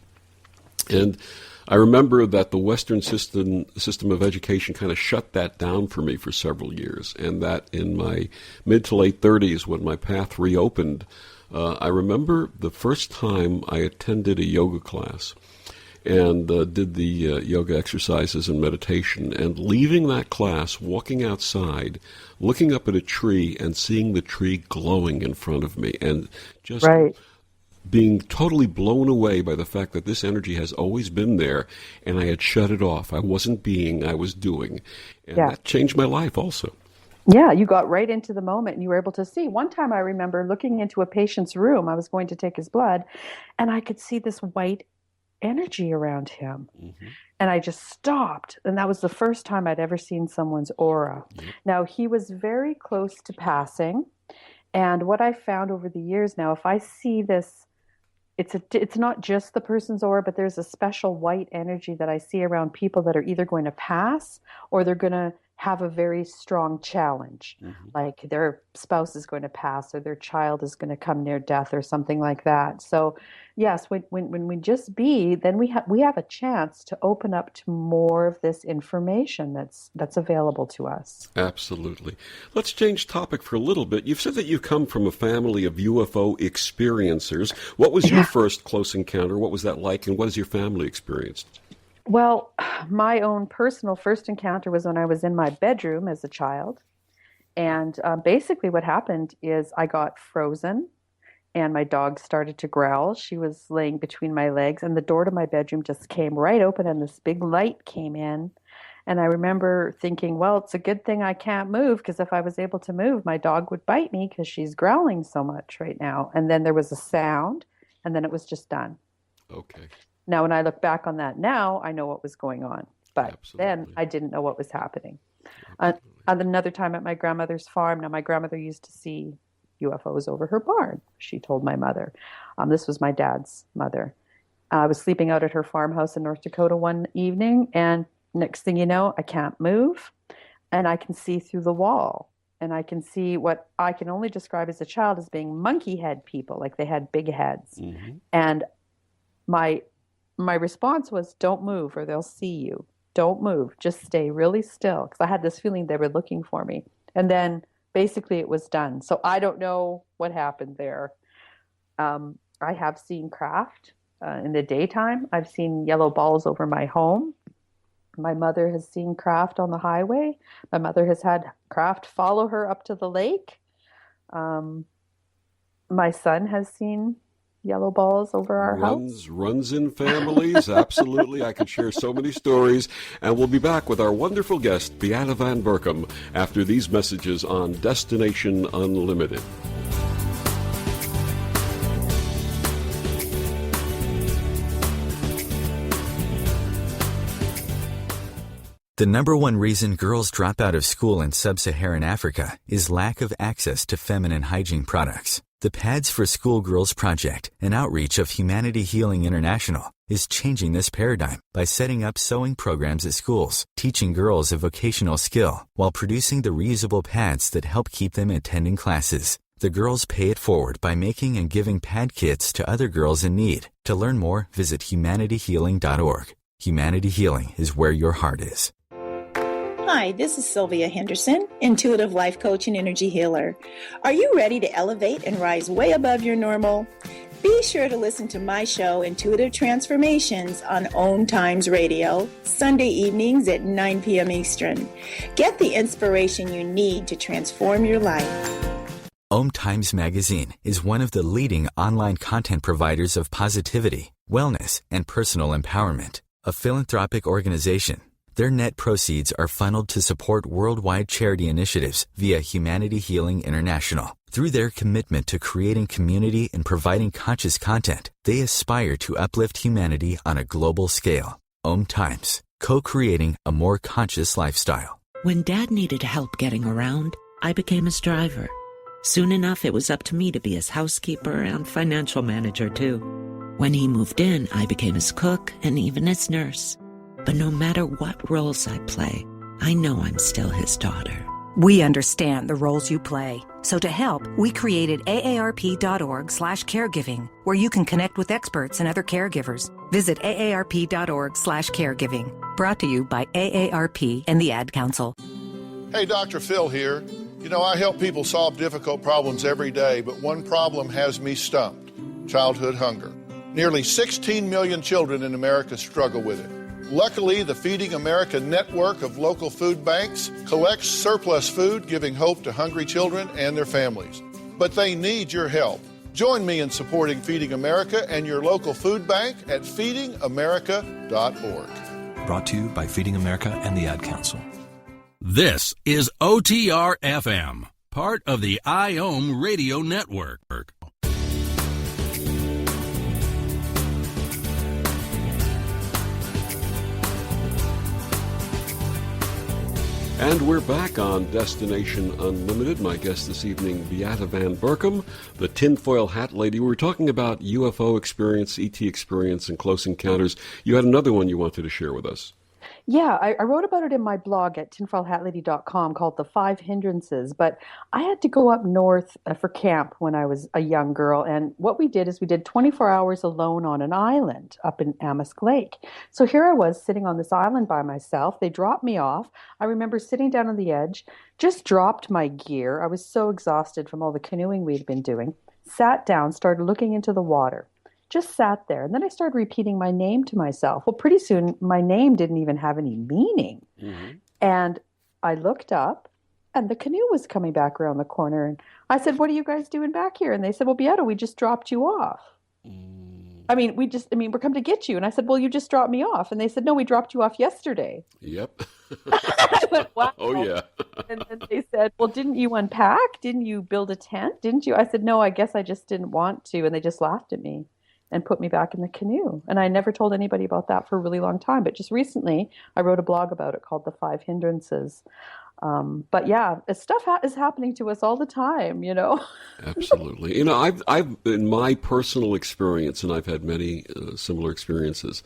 And I remember that the Western system of education kind of shut that down for me for several years, and that in my mid to late 30s, when my path reopened, I remember the first time I attended a yoga class and did the yoga exercises and meditation, and leaving that class, walking outside, looking up at a tree and seeing the tree glowing in front of me, and just being totally blown away by the fact that this energy has always been there, and I had shut it off. I wasn't being, I was doing. And that changed my life also. Yeah, you got right into the moment and you were able to see. One time I remember looking into a patient's room. I was going to take his blood, and I could see this white energy around him. Mm-hmm. And I just stopped. And that was the first time I'd ever seen someone's aura. Mm-hmm. Now, he was very close to passing. And what I found over the years now, if I see this, it's not just the person's aura, but there's a special white energy that I see around people that are either going to pass or they're going to have a very strong challenge, like their spouse is going to pass or their child is going to come near death or something like that. So yes, when we just be, then we have a chance to open up to more of this information that's available to us. Absolutely. Let's change topic for a little bit. You've said that you come from a family of UFO experiencers. What was your first close encounter? What was that like, and what has your family experienced? Well, my own personal first encounter was when I was in my bedroom as a child. And basically what happened is I got frozen and my dog started to growl. She was laying between my legs and the door to my bedroom just came right open and this big light came in. And I remember thinking, well, it's a good thing I can't move, because if I was able to move, my dog would bite me because she's growling so much right now. And then there was a sound and then it was just done. Okay. Now, when I look back on that now, I know what was going on. But then I didn't know what was happening. Another time at my grandmother's farm, now my grandmother used to see UFOs over her barn, she told my mother. This was my dad's mother. I was sleeping out at her farmhouse in North Dakota one evening, and next thing you know, I can't move, and I can see through the wall. And I can see what I can only describe as a child as being monkey head people, like they had big heads. And my response was, don't move or they'll see you. Don't move. Just stay really still. Because I had this feeling they were looking for me. And then basically it was done. So I don't know what happened there. I have seen craft in the daytime. I've seen yellow balls over my home. My mother has seen craft on the highway. My mother has had craft follow her up to the lake. My son has seen yellow balls over our house. Runs in families, absolutely. I could share so many stories. And we'll be back with our wonderful guest, Beata Van Berkom, after these messages on Destination Unlimited. The number one reason girls drop out of school in sub-Saharan Africa is lack of access to feminine hygiene products. The Pads for Schoolgirls Project, an outreach of Humanity Healing International, is changing this paradigm by setting up sewing programs at schools, teaching girls a vocational skill, while producing the reusable pads that help keep them attending classes. The girls pay it forward by making and giving pad kits to other girls in need. To learn more, visit humanityhealing.org. Humanity Healing is where your heart is. Hi, this is Sylvia Henderson, intuitive life coach and energy healer. Are you ready to elevate and rise way above your normal? Be sure to listen to my show, Intuitive Transformations, on OMTimes Radio, Sunday evenings at 9 p.m. Eastern. Get the inspiration you need to transform your life. OMTimes Magazine is one of the leading online content providers of positivity, wellness, and personal empowerment. A philanthropic organization, their net proceeds are funneled to support worldwide charity initiatives via Humanity Healing International. Through their commitment to creating community and providing conscious content, they aspire to uplift humanity on a global scale. OMTimes, co-creating a more conscious lifestyle. When Dad needed help getting around, I became his driver. Soon enough, it was up to me to be his housekeeper and financial manager, too. When he moved in, I became his cook and even his nurse. But no matter what roles I play, I know I'm still his daughter. We understand the roles you play. So to help, we created aarp.org/caregiving, where you can connect with experts and other caregivers. Visit aarp.org/caregiving. Brought to you by AARP and the Ad Council. Hey, Dr. Phil here. You know, I help people solve difficult problems every day, but one problem has me stumped: childhood hunger. Nearly 16 million children in America struggle with it. Luckily, the Feeding America network of local food banks collects surplus food, giving hope to hungry children and their families. But they need your help. Join me in supporting Feeding America and your local food bank at feedingamerica.org. Brought to you by Feeding America and the Ad Council. This is OTR-FM, part of the IOM Radio Network. And we're back on Destination Unlimited. My guest this evening, Beata Van Berkom, the Tinfoil Hat Lady. We were talking about UFO experience, ET experience, and close encounters. You had another one you wanted to share with us. Yeah, I wrote about it in my blog at tinfoilhatlady.com called The Five Hindrances. But I had to go up north for camp when I was a young girl. And what we did is we did 24 hours alone on an island up in Amisk Lake. So here I was sitting on this island by myself. They dropped me off. I remember sitting down on the edge, just dropped my gear. I was so exhausted from all the canoeing we'd been doing. Sat down, started looking into the water, just sat there. And then I started repeating my name to myself. Well, pretty soon my name didn't even have any meaning. Mm-hmm. And I looked up and the canoe was coming back around the corner. And I said, "What are you guys doing back here?" And they said, "Well, Beata, we just dropped you off." We're coming to get you. And I said, "Well, you just dropped me off." And they said, "No, we dropped you off yesterday." Yep. I went, "Wow." Oh, yeah. And then they said, "Well, didn't you unpack? Didn't you build a tent? Didn't you?" I said, "No, I guess I just didn't want to." And they just laughed at me and put me back in the canoe. And I never told anybody about that for a really long time. But just recently, I wrote a blog about it called The Five Hindrances. But yeah, stuff is happening to us all the time, you know. Absolutely. You know, I've in my personal experience, and I've had many similar experiences,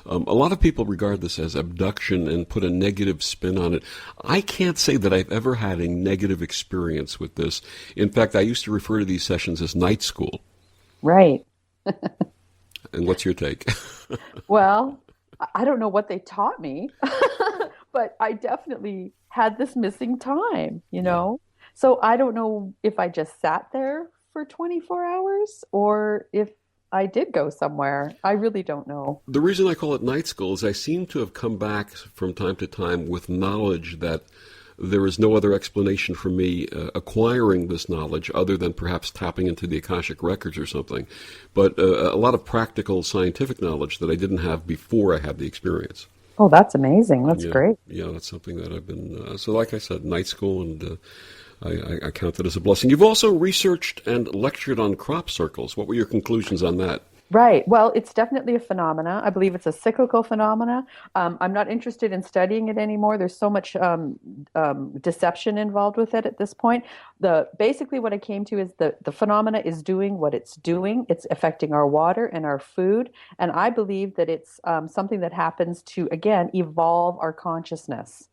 a lot of people regard this as abduction and put a negative spin on it. I can't say that I've ever had a negative experience with this. In fact, I used to refer to these sessions as night school. Right. And what's your take? Well, I don't know what they taught me, but I definitely had this missing time, you know? So I don't know if I just sat there for 24 hours or if I did go somewhere. I really don't know. The reason I call it night school is I seem to have come back from time to time with knowledge that there is no other explanation for me acquiring this knowledge other than perhaps tapping into the Akashic records or something. But a lot of practical scientific knowledge that I didn't have before I had the experience. Oh, that's amazing. That's great. Yeah, that's something that I've been, so like I said, night school, and I count it as a blessing. You've also researched and lectured on crop circles. What were your conclusions on that? Right. Well, it's definitely a phenomena. I believe it's a cyclical phenomena. I'm not interested in studying it anymore. There's so much deception involved with it at this point. Basically what I came to is the phenomena is doing what it's doing. It's affecting our water and our food. And I believe that it's something that happens to, again, evolve our consciousness.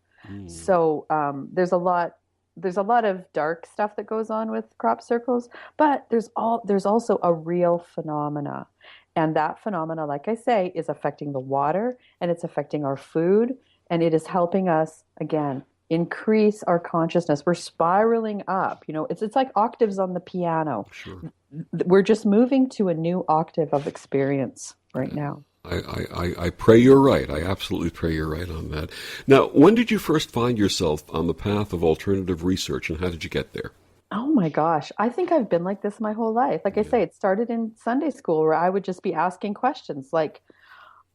So there's a lot of dark stuff that goes on with crop circles, but there's also a real phenomena. And that phenomena, like I say, is affecting the water and it's affecting our food, and it is helping us, again, increase our consciousness. We're spiraling up. You know, it's like octaves on the piano. Sure. We're just moving to a new octave of experience right now. I pray you're right. I absolutely pray you're right on that. Now, when did you first find yourself on the path of alternative research, and how did you get there? Oh my gosh. I think I've been like this my whole life. Like I say, it started in Sunday school where I would just be asking questions like,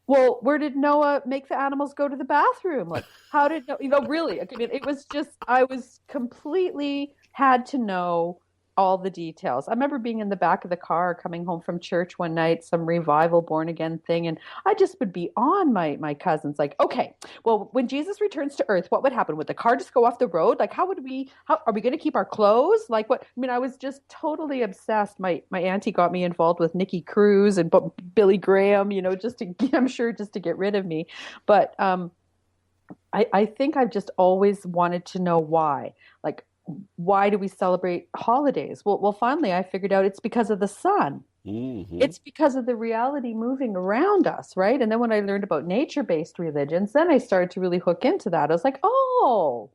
well, where did Noah make the animals go to the bathroom? Like, how did Noah, really? I mean, it was just, I was completely had to know all the details. I remember being in the back of the car coming home from church one night, some revival born again thing, and I just would be on my cousins like, okay, well, when Jesus returns to earth, what would happen? Would the car just go off the road? Like, how are we going to keep our clothes? Like what? I mean, I was just totally obsessed. My auntie got me involved with Nicky Cruz and Billy Graham, you know, just to get rid of me. But I think I've just always wanted to know why. Like, why do we celebrate holidays? Well, finally I figured out it's because of the sun. Mm-hmm. It's because of the reality moving around us, right? And then when I learned about nature-based religions, then I started to really hook into that. I was like, oh,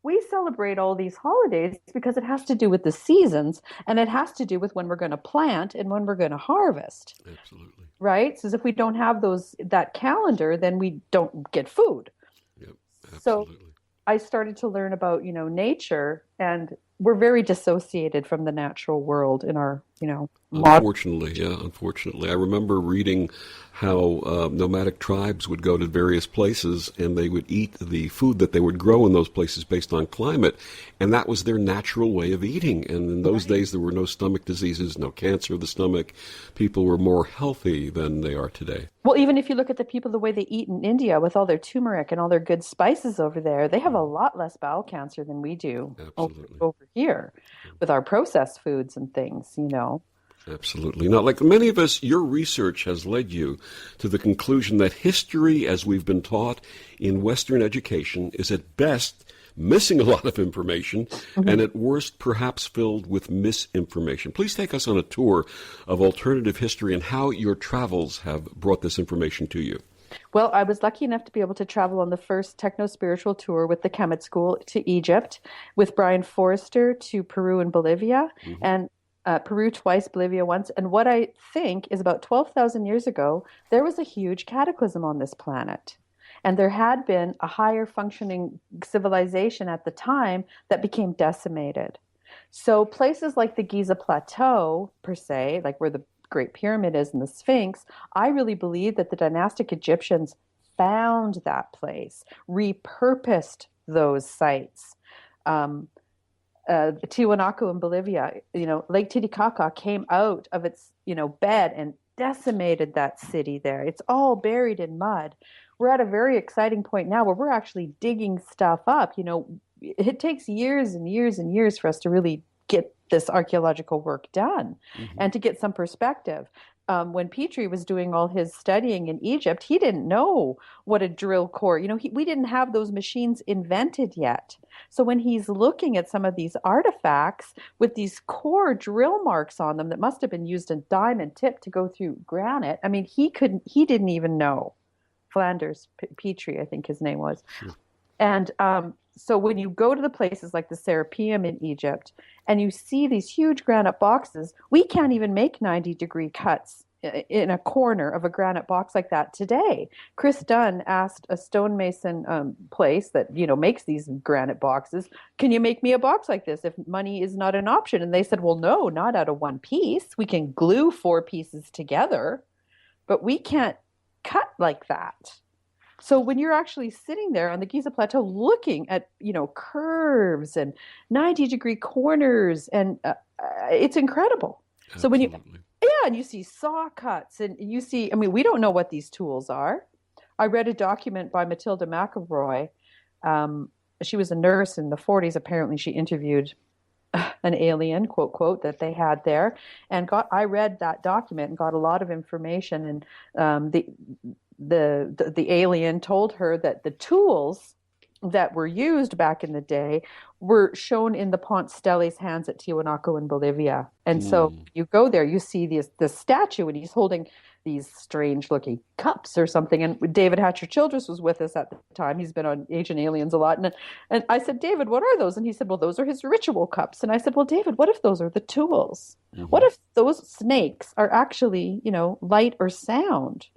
we celebrate all these holidays because it has to do with the seasons, and it has to do with when we're going to plant and when we're going to harvest. Absolutely. Right? So if we don't have that calendar, then we don't get food. Yep, absolutely. So I started to learn about, nature, and we're very dissociated from the natural world in our, Unfortunately. I remember reading how nomadic tribes would go to various places and they would eat the food that they would grow in those places based on climate, and that was their natural way of eating. And in those days, there were no stomach diseases, no cancer of the stomach. People were more healthy than they are today. Well, even if you look at the people, the way they eat in India with all their turmeric and all their good spices over there, they have a lot less bowel cancer than we do over here with our processed foods and things, Absolutely. Now, like many of us, your research has led you to the conclusion that history, as we've been taught in Western education, is at best missing a lot of information, and at worst perhaps filled with misinformation. Please take us on a tour of alternative history and how your travels have brought this information to you. Well, I was lucky enough to be able to travel on the first techno-spiritual tour with the Kemet School to Egypt, with Brian Forrester to Peru and Bolivia, and Peru twice, Bolivia once. And what I think is about 12,000 years ago, there was a huge cataclysm on this planet. And there had been a higher functioning civilization at the time that became decimated. So places like the Giza Plateau, per se, like where the Great Pyramid is and the Sphinx, I really believe that the dynastic Egyptians found that place, repurposed those sites. Tiwanaku in Bolivia, Lake Titicaca came out of its, bed and decimated that city there. It's all buried in mud. We're at a very exciting point now where we're actually digging stuff up. It takes years and years and years for us to really get this archaeological work done and to get some perspective. When Petrie was doing all his studying in Egypt, he didn't know what a drill core, we didn't have those machines invented yet. So when he's looking at some of these artifacts with these core drill marks on them that must have been used in diamond tip to go through granite, I mean, he didn't even know. Flanders Petrie, I think his name was. Sure. And so when you go to the places like the Serapeum in Egypt and you see these huge granite boxes, we can't even make 90-degree cuts in a corner of a granite box like that today. Chris Dunn asked a stonemason place that, makes these granite boxes, can you make me a box like this if money is not an option? And they said, well, no, not out of one piece. We can glue 4 pieces together, but we can't cut like that. So when you're actually sitting there on the Giza Plateau looking at, curves and 90-degree corners, and it's incredible. Absolutely. So and you see saw cuts and you see, we don't know what these tools are. I read a document by Matilda McElroy. She was a nurse in the 40s. Apparently she interviewed an alien, quote, quote, that they had there. And I read that document and got a lot of information. And the alien told her that the tools that were used back in the day were shown in the Ponce Stelli's hands at Tiwanaku in Bolivia. And so you go there, you see this statue, and he's holding these strange-looking cups or something. And David Hatcher Childress was with us at the time. He's been on Ancient Aliens a lot. And I said, David, what are those? And he said, well, those are his ritual cups. And I said, well, David, what if those are the tools? What if those snakes are actually, light or sound?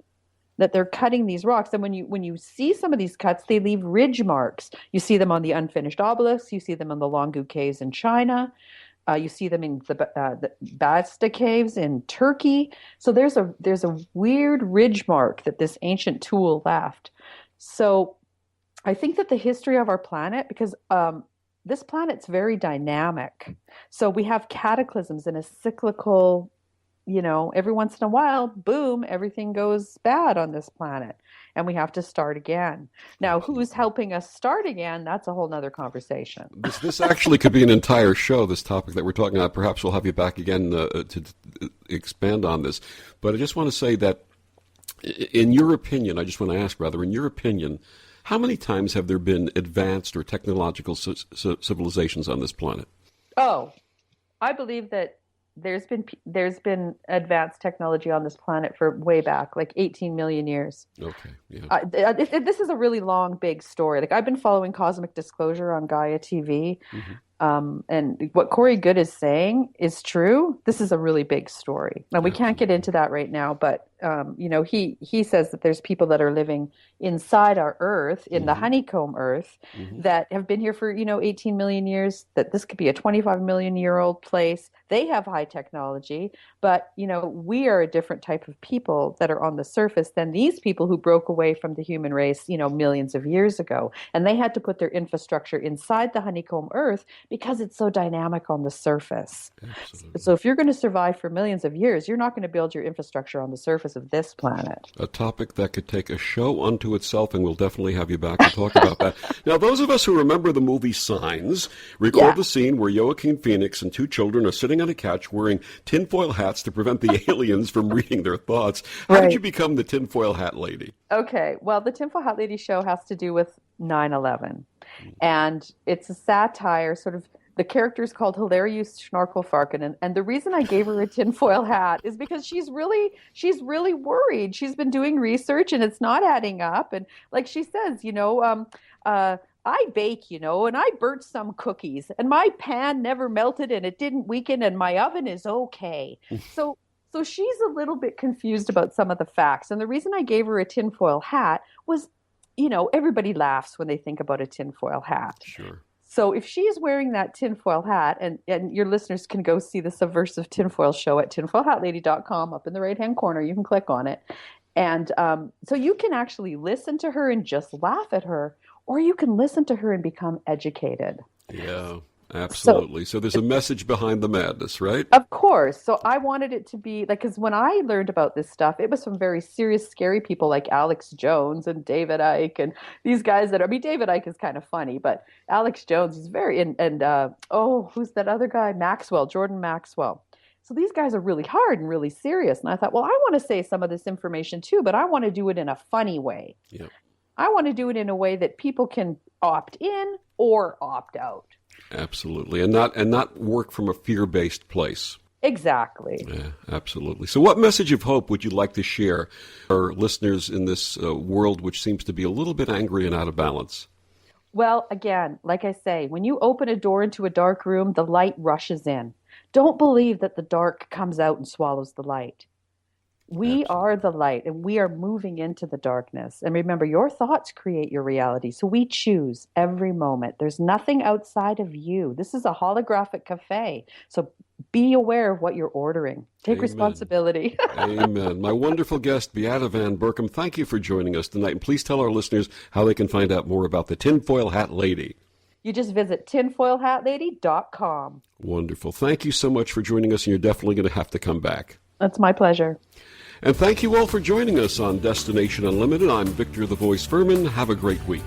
That they're cutting these rocks. And when you see some of these cuts, they leave ridge marks. You see them on the unfinished obelisks. You see them in the Longu caves in China. You see them in the Basta caves in Turkey. So there's a weird ridge mark that this ancient tool left. So I think that the history of our planet, because this planet's very dynamic. So we have cataclysms in a cyclical, every once in a while, boom, everything goes bad on this planet and we have to start again. Now, who's helping us start again? That's a whole nother conversation. This actually could be an entire show, this topic that we're talking about. Perhaps we'll have you back again to expand on this. But I just want to say that in your opinion, how many times have there been advanced or technological civilizations on this planet? Oh, I believe that there's been advanced technology on this planet for way back, like 18 million years. Okay, yeah. This is a really long, big story. Like I've been following Cosmic Disclosure on Gaia TV, and what Corey Good is saying is true. This is a really big story. Now we can't get into that right now, but he says that there's people that are living inside our Earth, in the honeycomb Earth, that have been here for 18 million years. That this could be a 25 million year old place. They have high technology, but we are a different type of people that are on the surface than these people who broke away from the human race millions of years ago, and they had to put their infrastructure inside the honeycomb Earth because it's so dynamic on the surface. Absolutely. So if you're going to survive for millions of years, you're not going to build your infrastructure on the surface of this planet. A topic that could take a show unto itself, and we'll definitely have you back to talk about that. Now, those of us who remember the movie Signs recall the scene where Joaquin Phoenix and two children are sitting on a couch wearing tinfoil hats to prevent the aliens from reading their thoughts. How did you become the tinfoil hat lady? Okay, well, the Tinfoil Hat Lady show has to do with 9/11. And it's a satire, sort of, the character is called Hilarious Schnorkel Farkin. And the reason I gave her a tinfoil hat is because she's really worried. She's been doing research and it's not adding up. And like she says, I bake, and I burnt some cookies and my pan never melted and it didn't weaken and my oven is okay. So she's a little bit confused about some of the facts. And the reason I gave her a tinfoil hat was, everybody laughs when they think about a tinfoil hat. Sure. So if she's wearing that tinfoil hat, and your listeners can go see the Subversive Tinfoil Show at tinfoilhatlady.com up in the right-hand corner. You can click on it. And so you can actually listen to her and just laugh at her, or you can listen to her and become educated. Yeah. Absolutely. So there's a message behind the madness, right? Of course. So I wanted it to be like, because when I learned about this stuff, it was from very serious, scary people like Alex Jones and David Icke and these guys David Icke is kind of funny, but Alex Jones is very, who's that other guy? Jordan Maxwell. So these guys are really hard and really serious. And I thought, well, I want to say some of this information too, but I want to do it in a funny way. Yep. I want to do it in a way that people can opt in or opt out. Absolutely, and not work from a fear-based place. Exactly. Yeah, absolutely. So what message of hope would you like to share our listeners in this world which seems to be a little bit angry and out of balance? Well, again, like I say, when you open a door into a dark room, the light rushes in. Don't believe that the dark comes out and swallows the light. We are the light, and we are moving into the darkness. And remember, your thoughts create your reality. So we choose every moment. There's nothing outside of you. This is a holographic cafe. So be aware of what you're ordering. Take responsibility. Amen. My wonderful guest, Beata Van Berkom, thank you for joining us tonight. And please tell our listeners how they can find out more about the Tinfoil Hat Lady. You just visit tinfoilhatlady.com. Wonderful. Thank you so much for joining us, and you're definitely going to have to come back. That's my pleasure. And thank you all for joining us on Destination Unlimited. I'm Victor the Voice Furman. Have a great week.